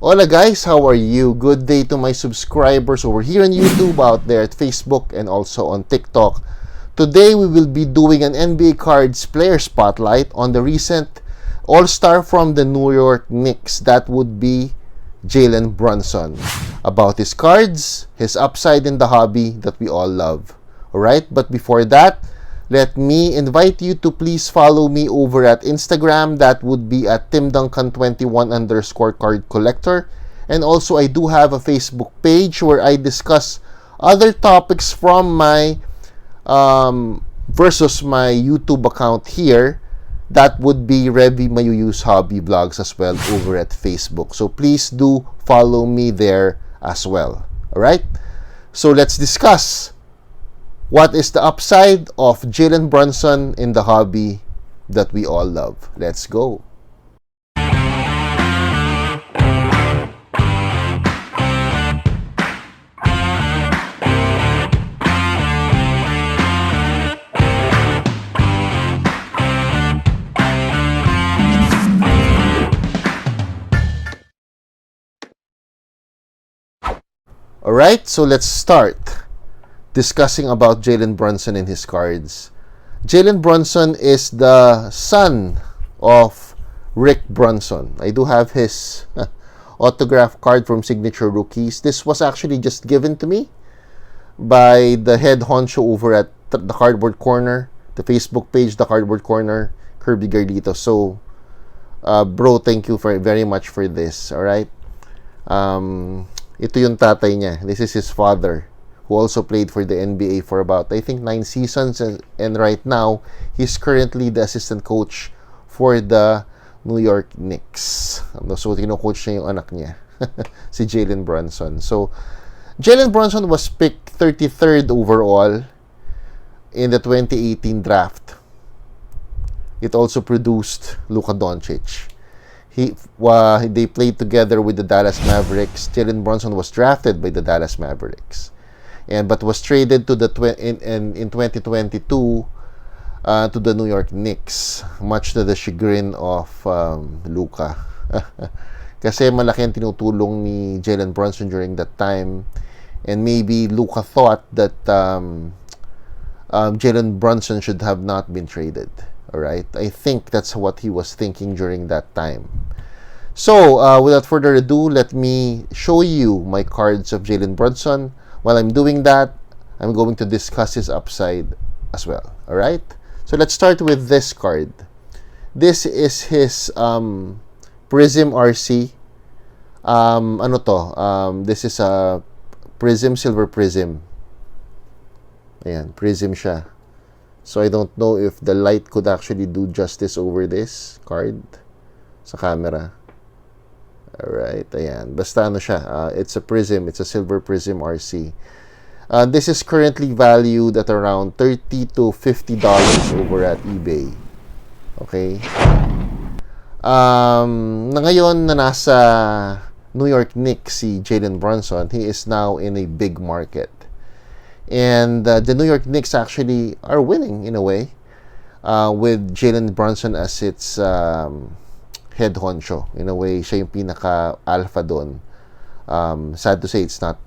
Hola guys, how are you? Good day to my subscribers over here on YouTube, out there at Facebook, and also on TikTok. Today we will be doing an NBA Cards player spotlight on the recent All-Star from the New York Knicks. That would be Jalen Brunson. About his cards, his upside in the hobby that we all love. Alright, but before that, let me invite you to please follow me over at Instagram. That would be at timduncan21_card collector. And also, I do have a Facebook page where I discuss other topics from my versus my YouTube account here. That would be Revy Mayuyu's Hobby Vlogs as well over at Facebook. So please do follow me there as well. Alright? So let's discuss what is the upside of Jalen Brunson in the hobby that we all love. Let's go. Alright, so let's start discussing about Jalen Brunson and his cards. Jalen Brunson is the son of Rick Brunson. I do have his autograph card from Signature Rookies. This was actually just given to me by the head honcho over at the Cardboard Corner, the Facebook page, the Cardboard Corner, Kirby Garlito. So, bro, thank you very much for this. Alright? Ito yung tatay niya. This is his father, who also played for the NBA for about, I think, 9 seasons. And right now, he's currently the assistant coach for the New York Knicks. So, tino-coach niya yung anak niya, si Jalen Brunson. So, Jalen Brunson was picked 33rd overall in the 2018 draft. It also produced Luka Doncic. They played together with the Dallas Mavericks. Jalen Brunson was drafted by the Dallas Mavericks, but was traded to in 2022 to the New York Knicks, much to the chagrin of Luka. Kasi malaki ang tinutulong ni Jalen Brunson during that time, and maybe Luka thought that Jalen Brunson should have not been traded. Alright, I think that's what he was thinking during that time. So, without further ado, let me show you my cards of Jalen Brunson. While I'm doing that, I'm going to discuss his upside as well. Alright? So, let's start with this card. This is his Prism RC. This is a Prism, Silver Prism. Ayan, Prism siya. So, I don't know if the light could actually do justice over this card sa camera. Alright, ayan. Basta ano siya, it's a prism. It's a Silver Prism RC. This is currently valued at around $30 to $50 over at eBay. Okay? Ngayon na nasa New York Knicks si Jalen Brunson, he is now in a big market. And the New York Knicks actually are winning in a way with Jalen Brunson as its head honcho. In a way, siya yung pinaka-alpha doon. Sad to say, it's not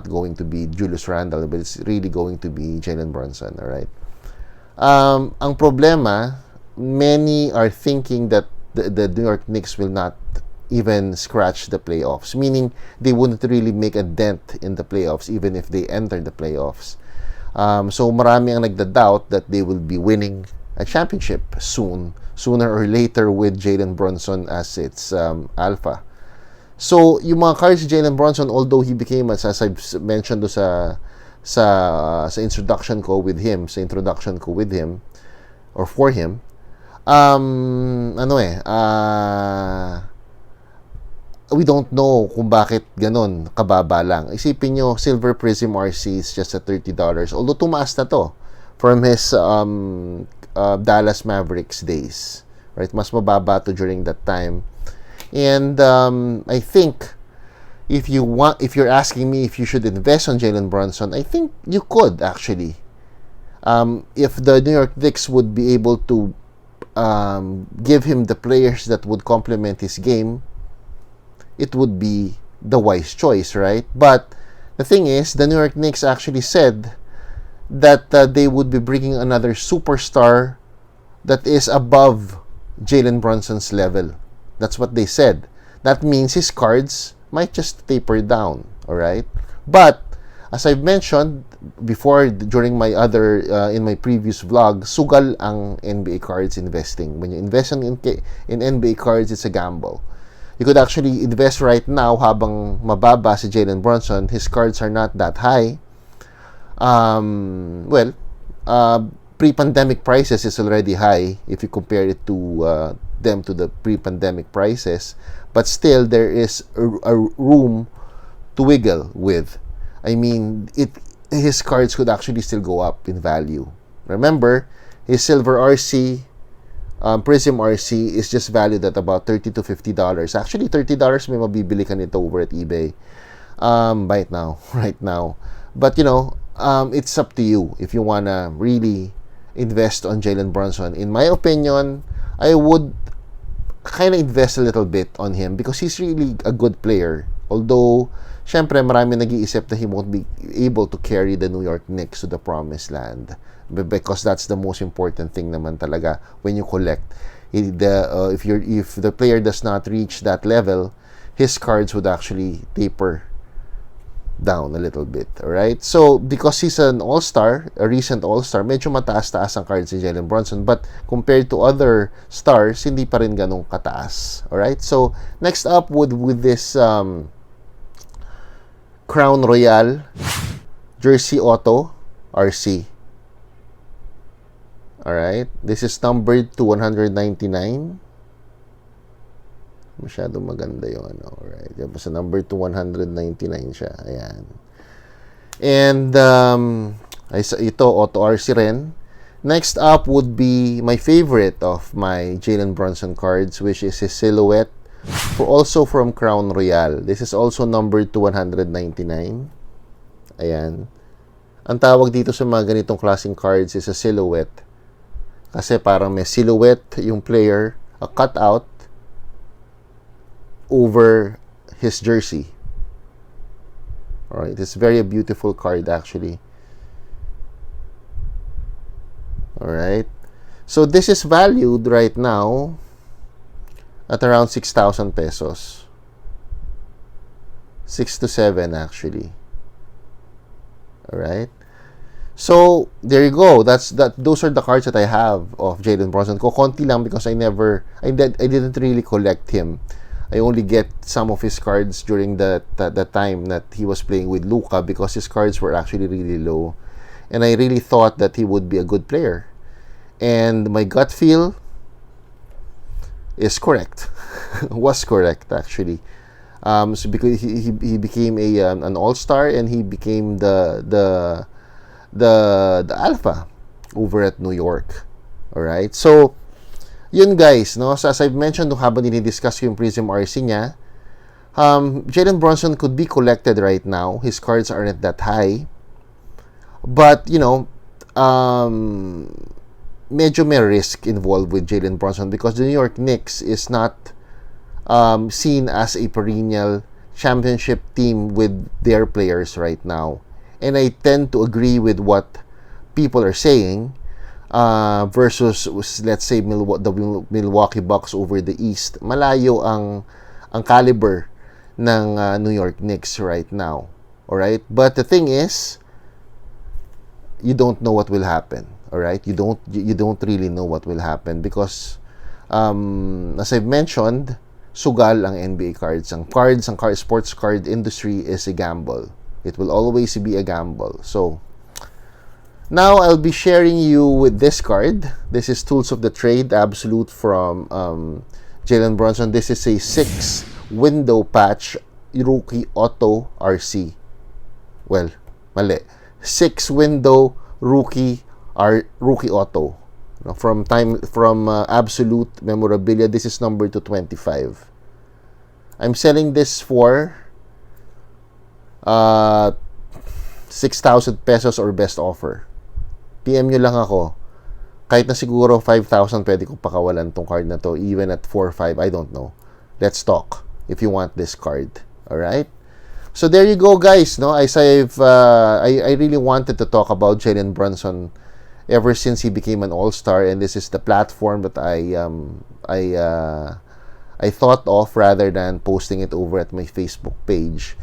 going to be Julius Randle, but it's really going to be Jalen Brunson. Alright? Ang problema, many are thinking that the New York Knicks will not even scratch the playoffs, meaning they wouldn't really make a dent in the playoffs even if they enter the playoffs. So marami ang nagda-doubt that they will be winning a championship sooner or later with Jalen Brunson as its alpha. So yung mga cards si Jalen Brunson, although he became, as I've mentioned sa introduction ko with him, or for him, we don't know kung bakit ganon kababa lang. Isipin nyo, Silver Prism RC is just at $30. Although tumaas na to from his Dallas Mavericks days. Right? Mas mababa to during that time. And I think if you're asking me if you should invest on Jalen Brunson, I think you could actually. If the New York Knicks would be able to give him the players that would complement his game, it would be the wise choice, right? But the thing is, the New York Knicks actually said that they would be bringing another superstar that is above Jalen Brunson's level. That's what they said. That means his cards might just taper down, all right? But as I've mentioned before during my other in my previous vlog, sugal ang NBA cards investing. When you invest in NBA cards, it's a gamble. You could actually invest right now habang mababa si Jalen Brunson. His cards are not that high. Pre-pandemic prices is already high if you compare it to them to the pre-pandemic prices. But still, there is a room to wiggle with. I mean, his cards could actually still go up in value. Remember, his silver RC, Prism RC is just valued at about $30 to $50. Actually, $30 may mabibili ka nito over at eBay right now. But, it's up to you if you wanna really invest on Jalen Brunson. In my opinion, I would kind of invest a little bit on him because he's really a good player. Although, syempre, marami nag-iisip na he won't be able to carry the New York Knicks to the promised land. Because that's the most important thing naman talaga when you collect. If the player does not reach that level, his cards would actually taper down a little bit. Alright? So, because he's an all-star, a recent all-star, medyo mataas-taas ang cards ni Jalen Brunson. But, compared to other stars, hindi pa rin ganong kataas. Alright? So, next up with this Crown Royal Jersey Auto RC. Alright? This is numbered to 199. Masyado maganda yung alright. Basta number to 199 siya. Ayan. And, ito, Auto RC rin. Next up would be my favorite of my Jalen Brunson cards, which is his silhouette. Also from Crown Royal. This is also numbered to 199. Ayan. Ang tawag dito sa mga ganitong klaseng cards is a silhouette. Kasi parang may silhouette yung player, a cutout over his jersey. Alright, it's very beautiful card actually. Alright. So this is valued right now at around 6,000 pesos. 6 to 7 actually. Alright. So, there you go. Those are the cards that I have of Jalen Brunson. Konti lang because I didn't really collect him. I only get some of his cards during the time that he was playing with Luka because his cards were actually really low. And I really thought that he would be a good player. And my gut feel is correct. Was correct actually. So because he became an all-star and he became the alpha over at New York. Alright? So, yun guys, no? So as I've mentioned nung habang dinidiscuss ko yung Prism RC niya, Jalen Brunson could be collected right now. His cards aren't that high. But, medyo may risk involved with Jalen Brunson because the New York Knicks is not seen as a perennial championship team with their players right now. And I tend to agree with what people are saying versus, let's say, the Milwaukee Bucks over the East. Malayo ang caliber ng New York Knicks right now. Alright? But the thing is, you don't know what will happen. Alright? You don't really know what will happen because, as I've mentioned, sugal ang NBA cards. Ang sports card industry is a gamble. It will always be a gamble. So, now I'll be sharing you with this card. This is Tools of the Trade Absolute from Jalen Brunson. This is a 6-window patch rookie auto RC. Well, mali. 6-window rookie auto. From Absolute Memorabilia. This is number 225. I'm selling this for 6,000 pesos or best offer. PM nyo lang ako. Kahit na siguro 5,000 pwede ko pakawalan tong card na to. Even at 4-5, I don't know. Let's talk. if you want this card. All right. So there you go, guys. No, I really wanted to talk about Jalen Brunson ever since he became an all-star, and this is the platform that I thought of rather than posting it over at my Facebook page,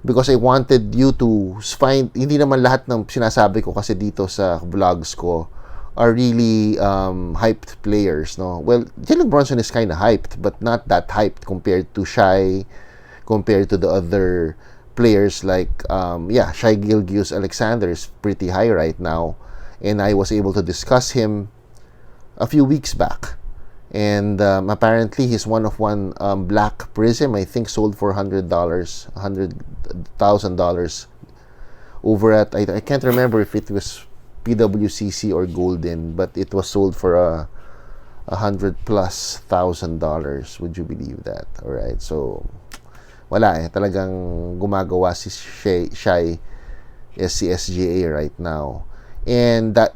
because I wanted you to find, hindi naman lahat ng sinasabi ko kasi dito sa vlogs ko are really hyped players, no? Well, Jalen Brunson is kind of hyped, but not that hyped compared to Shai, compared to the other players like, Shai Gilgeous-Alexander is pretty high right now, and I was able to discuss him a few weeks back. And apparently, he's one of one black prism, I think, sold for $100,000 over at, I can't remember if it was PWCC or Golden, but it was sold for $100,000+. Would you believe that? All right, so wala talagang gumagawa si Shai SCSGA right now, and that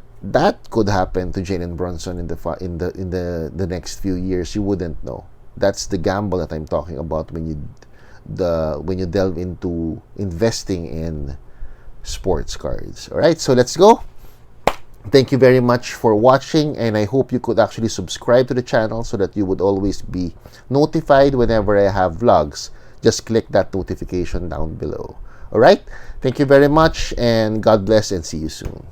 could happen to Jalen Brunson in the next few years. You wouldn't know. That's the gamble that I'm talking about when you delve into investing in sports cards. All right, so let's go. Thank you very much for watching, and I hope you could actually subscribe to the channel so that you would always be notified whenever I have vlogs. Just click that notification down below. All right, thank you very much, and God bless, and see you soon.